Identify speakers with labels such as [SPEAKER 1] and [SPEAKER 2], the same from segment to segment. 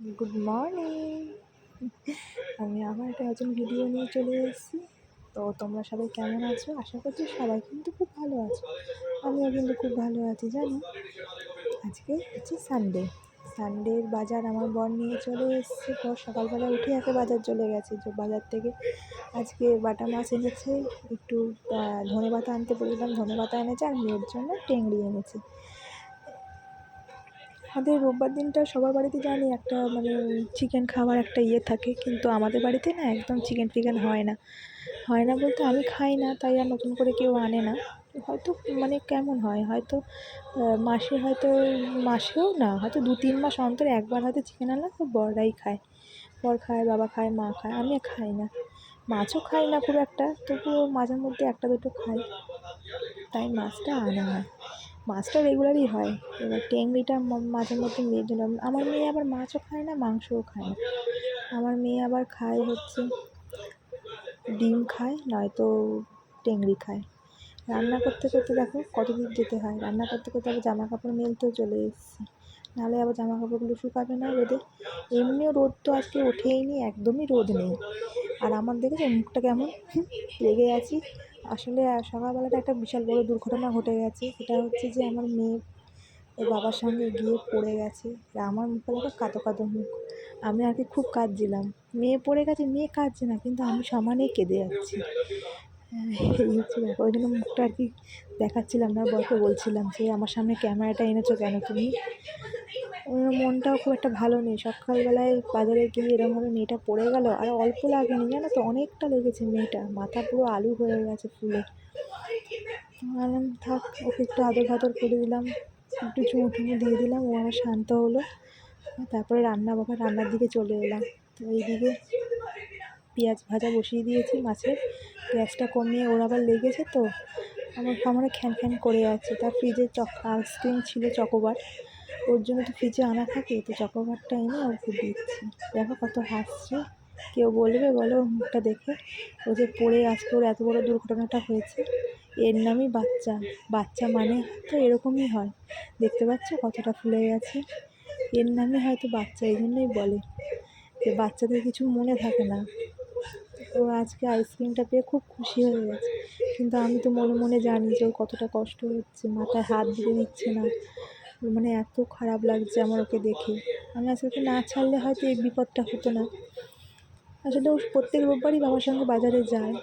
[SPEAKER 1] Good morning. আমি আবার একটা নতুন ভিডিও নিয়ে চলে এসেছি। তো তোমরা সবাই কেমন আছো? আশা করছি সবাই কিন্তু খুব ভালো আছো। আমিও কিন্তু খুব ভালো আছি জানো। আজকে হচ্ছে সানডের বাজার আমার বর নিয়ে চলে এসেছে। বর সকালবেলা উঠে একে বাজার চলে গেছে, যে বাজার থেকে আজকে বাটা মাছ এনেছে, একটু ধনেপাতা আনতে বললাম, ধনেপাতা এনেছে, আর মেয়ের জন্য টেংরি এনেছে। আমাদের রোববার দিনটা সবার বাড়িতে জানি একটা চিকেন খাওয়ার একটা থাকে, কিন্তু আমাদের বাড়িতে না একদম চিকেন ফিকেন হয় না। বলতে আমি খাই না, তাই আর নতুন করে কেউ আনে না। হয়তো কেমন হয়, হয়তো মাসেও না, হয়তো 2-3 মাস অন্তর একবার হয়তো চিকেন আনলে তো বড়রাই খায়। বর খায়, বাবা খায়, মা খায়, আমি খাই না। মাছও খাই না খুব একটা, তবুও মাঝে মধ্যে একটা দুটো খাই, তাই মাছটা আনা হয়। মাছটা রেগুলারই হয়। এবার টেংরিটা মাঝে মধ্যে মেয়ের জন্য। আমার মেয়ে আবার মাছও খায় না, মাংসও খায় না। আমার মেয়ে আবার খায় হচ্ছে ডিম খায়, নয়তো টেংরি খায়। রান্না করতে করতে দেখো কত দূর যেতে হয়। রান্না করতে করতে আবার জামা কাপড় মেলতেও চলে এসেছি, নাহলে আবার জামা কাপড়গুলো শুকাবে না রোদে। এমনিও রোদ তো আজকে ওঠেই নি, একদমই রোদ নেই। আর আমার দেখেছো মুখটা কেমন লেগে আছি। আসলে সকালবেলাটা একটা বিশাল বড় দুর্ঘটনা ঘটে গেছে। সেটা হচ্ছে যে আমার মেয়ে ওর বাবার সঙ্গে গিয়ে পড়ে গেছে। আমার মুখটা দেখো কাঁদো কাঁদো মুখ। আমি আর কি খুব কাঁদছিলাম। মেয়ে পড়ে গেছে, মেয়ে কাঁদছে না, কিন্তু আমি সমানেই কেঁদে যাচ্ছি। এই হচ্ছে ব্যাপার। ওই জন্য মুখটা আর কি দেখাচ্ছিলাম না, বরকে বলছিলাম যে আমার সামনে ক্যামেরাটা এনেছো কেন তুমি। মনটাও খুব একটা ভালো নেই। সকালবেলায় বাজারে গিয়ে এরকমভাবে মেয়েটা পড়ে গেল, আর অল্প লাগেনি জানো তো, অনেকটা লেগেছে। মেয়েটা মাথা পুরো আলু হয়ে গেছে ফুলে। ভাবলাম থাক, ওকে একটু আদর ভাদর করে দিলাম, একটু চুমু টুমু দিয়ে দিলাম, ও আমার শান্ত হলো। তারপরে রান্নার দিকে চলে এলাম। তো এইদিকে পেঁয়াজ ভাজা বসিয়ে দিয়েছি মাছের। গ্যাসটা কমিয়ে, ওর আবার লেগেছে তো আমার খ্যান খ্যান করে আছে। তার ফ্রিজে আইসক্রিম ছিল, চকোবার, ওর জন্য তো ফ্রিজে আনা থাকে, তো চকোবারটা এনে ওকে দিচ্ছি। দেখো কত হাসছে। কেউ বলবে বলো মুখটা দেখে। ও যে পড়ে আজকে ওর এত বড় দুর্ঘটনাটা হয়েছে। এর নামই বাচ্চা। বাচ্চা মানে তো এরকমই হয়। দেখতে পাচ্ছ কতটা ফুলে গেছে। এর নামই হয়তো বাচ্চা, এই জন্যই বলে যে বাচ্চাদের কিছু মনে থাকে না। ও আজকে আইসক্রিমটা পেয়ে খুব খুশি হয়ে গেছে, কিন্তু আমি তো মনে মনে জানি যে ওর কতটা কষ্ট হচ্ছে। মাথায় হাত দিতে দিচ্ছে না, এত খারাপ লাগছে আমার ওকে দেখে। আমি আজকে না ছাড়লে হয়তো এই বিপদটা হতো না। আসলে ও প্রত্যেক রোববারই বাবার সঙ্গে বাজারে যায়।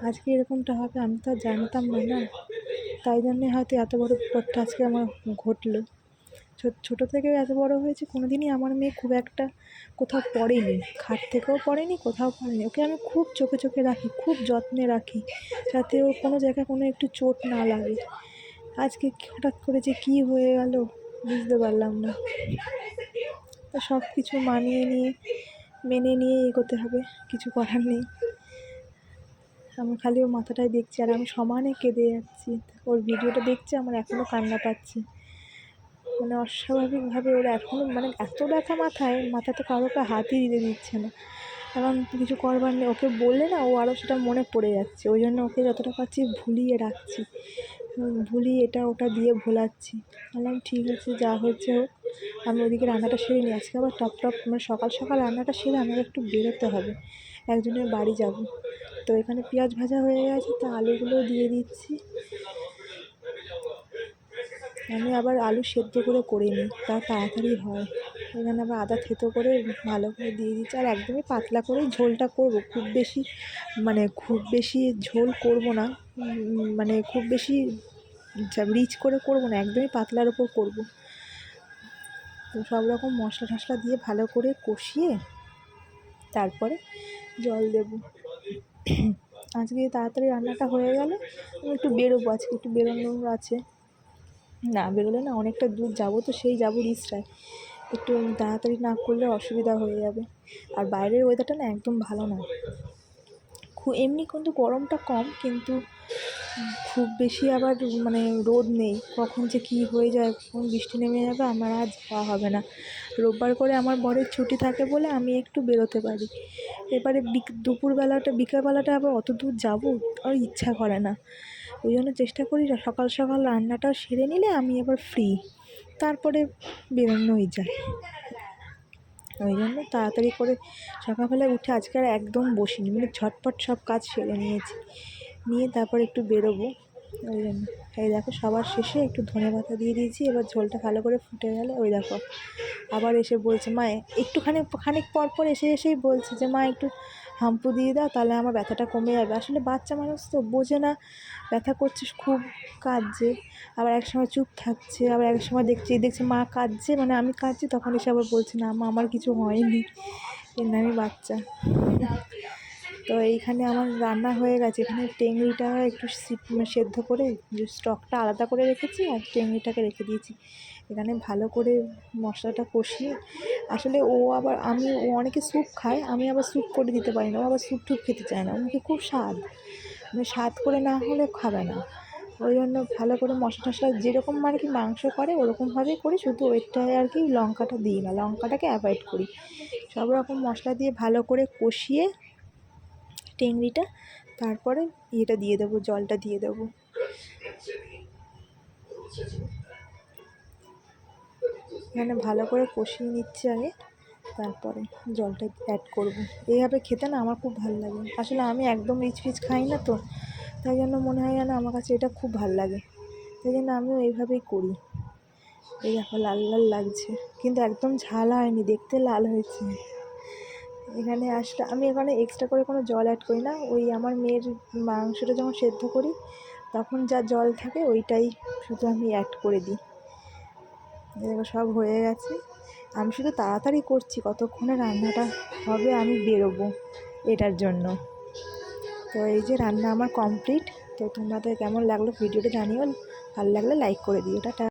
[SPEAKER 1] আজকে এরকমটা হবে আমি তো আর জানতাম না। তাই জন্যে হয়তো এত বড় বিপদটা আজকে আমার ঘটলো। ছোটো থেকেও এত বড় হয়েছে, কোনো দিনই আমার মেয়ে খুব একটা কোথাও পড়েনি, খাট থেকেও পড়েনি, কোথাও পড়েনি। ওকে আমি খুব চোখে চোখে রাখি, খুব যত্নে রাখি, যাতে ওর কোনো জায়গায় কোনো একটু চোট না লাগে। আজকে হঠাৎ করে যে কী হয়ে গেল বুঝতে পারলাম না। তো সব কিছু মেনে নিয়ে এগোতে হবে, কিছু করার নেই। আমি খালি ওর মাথাটাই দেখছি, আর আমি সমানে কেঁদে যাচ্ছি। ওর ভিডিওটা দেখছি, আমার এখনও কান্না পাচ্ছে। অস্বাভাবিকভাবে ওর এখনও এত ব্যথা মাথাতে কাউকে হাতই দিতে দিচ্ছে না। এখন কিছু করবার নেই, ওকে বললে না ও আরও সেটা মনে পড়ে যাচ্ছে। ওই জন্য ওকে যতটা পারছি ভুলিয়ে রাখছি, ভুলিয়ে এটা ওটা দিয়ে ভোলাচ্ছি। বললাম ঠিক আছে, যা হচ্ছে হোক। আমি ওদিকে রান্নাটা সেরে নিই। আজকে আবার টপ সকাল সকাল রান্নাটা সেরে আমাকে একটু বেরোতে হবে, একজনের বাড়ি যাব। তো এখানে পেঁয়াজ ভাজা হয়ে গেছে, তো আলুগুলো দিয়ে দিচ্ছি। আমি আবার আলু সেদ্ধ করে নিই, তা তাড়াতাড়ি হয়। এখানে আবার আদা থেতো করে ভালো করে দিয়ে দিচ্ছি। আর একদমই পাতলা করেই ঝোলটা করবো, খুব বেশি ঝোল করবো না, খুব বেশি রিচ করে করবো না, একদমই পাতলার ওপর করবো। তো সব রকম মশলা টশলা দিয়ে ভালো করে কষিয়ে তারপরে জল দেবো। আজকে তাড়াতাড়ি রান্নাটা হয়ে গেলে আমি একটু বেরোবো, আজকে একটু বেরোনোর আছে। না বেরোলে না, অনেকটা দূর যাবো, তো সেই যাবো রিসরায়। একটু তাড়াতাড়ি না করলে অসুবিধা হয়ে যাবে। আর বাইরের ওয়েদারটা না একদম ভালো না। এমনি কিন্তু গরমটা কম, কিন্তু খুব বেশি আবার রোদ নেই। কখন যে কী হয়ে যায়, কখন বৃষ্টি নেমে যাবে, আমার আর যাওয়া হবে না। রোববার করে আমার বরের ছুটি থাকে বলে আমি একটু বেরোতে পারি। এবারে বিকালবেলাটা আবার অত দূর যাবো আর ইচ্ছা করে না। ওই জন্য চেষ্টা করি সকাল সকাল রান্নাটাও সেরে নিলে আমি এবার ফ্রি, তারপরে বেরোনোই যায়। ওই জন্য তাড়াতাড়ি করে সকালবেলায় উঠে আজকে আর একদম বসিনি, মানে ঝটপট সব কাজ সেরে নিয়েছি, নিয়ে তারপর একটু বেরোবো। ওই জন্য এই দেখো সবার শেষে একটু ধনেপাতা দিয়ে দিয়েছি। এবার ঝোলটা ভালো করে ফুটে গেলে ওই দেখো আবার এসে বলছে মা, খানিক পর পর এসেই বলছে যে মা একটু হাম্পু দিয়ে দাও, তাহলে আমার ব্যথাটা কমে যাবে। আসলে বাচ্চা মানুষ তো বোঝে না, ব্যথা করছে খুব, কাঁদছে, আবার এক সময় চুপ থাকছে, আবার এক সময় দেখছে মা কাঁদছে, মানে আমি কাঁদছি, তখন এসে আবার বলছে না মা আমার কিছু হয়নি, কিন্তু আমি বাচ্চা। তো এইখানে আমার রান্না হয়ে গেছে। এখানে টেংরিটা একটু সেদ্ধ করে স্টকটা আলাদা করে রেখেছি, আর টেংরিটাকে রেখে দিয়েছি। এখানে ভালো করে মশলাটা কষিয়ে, আসলে ও অনেকে স্যুপ খায়, আমি আবার স্যুপ করে দিতে পারি না, ও আবার স্যুপ টুপ খেতে চায় না, ওকে খুব স্বাদ, মানে স্বাদ করে না হলে খাবে না। ওই জন্য ভালো করে মশলা টশলা যেরকম আর কি মাংস করে ওরকমভাবেই করি, শুধু ওইটায় আর কি লঙ্কাটা দিই না, লঙ্কাটাকে অ্যাভয়েড করি। সব রকম মশলা দিয়ে ভালো করে কষিয়ে টেংরিটা, তারপরে ইয়েটা দিয়ে দেবো, জলটা দিয়ে দেবো। এখানে ভালো করে কষিয়ে নিচ্ছি আগে, তারপরে জলটা অ্যাড করবো। এইভাবে খেতে না আমার খুব ভালো লাগে। আসলে আমি একদম রিচ ফিচ খাই না তো, তাই জন্য মনে হয় যেন আমার কাছে এটা খুব ভালো লাগে, তাই জন্য আমিও এইভাবেই করি। এই দেখো লাল লাল লাগছে, কিন্তু একদম ঝাল হয়নি, দেখতে লাল হয়েছে। আমি এখানে এক্সট্রা করে কোনো জল অ্যাড করি না। ওই আমার মেয়ের মাংসটা যখন সেদ্ধ করি তখন যা জল থাকে ওইটাই শুধু আমি অ্যাড করে দিই। দেখো সব হয়ে গেছে, আমি শুধু তাড়াতাড়ি করছি, কতক্ষণে রান্নাটা হবে আমি বেরোবো এটার জন্য। তো এই যে রান্না আমার কমপ্লিট। তো তোমাদের কেমন লাগলো ভিডিওটা জানিও, ভালো লাগলে লাইক করে দিও। টাটা।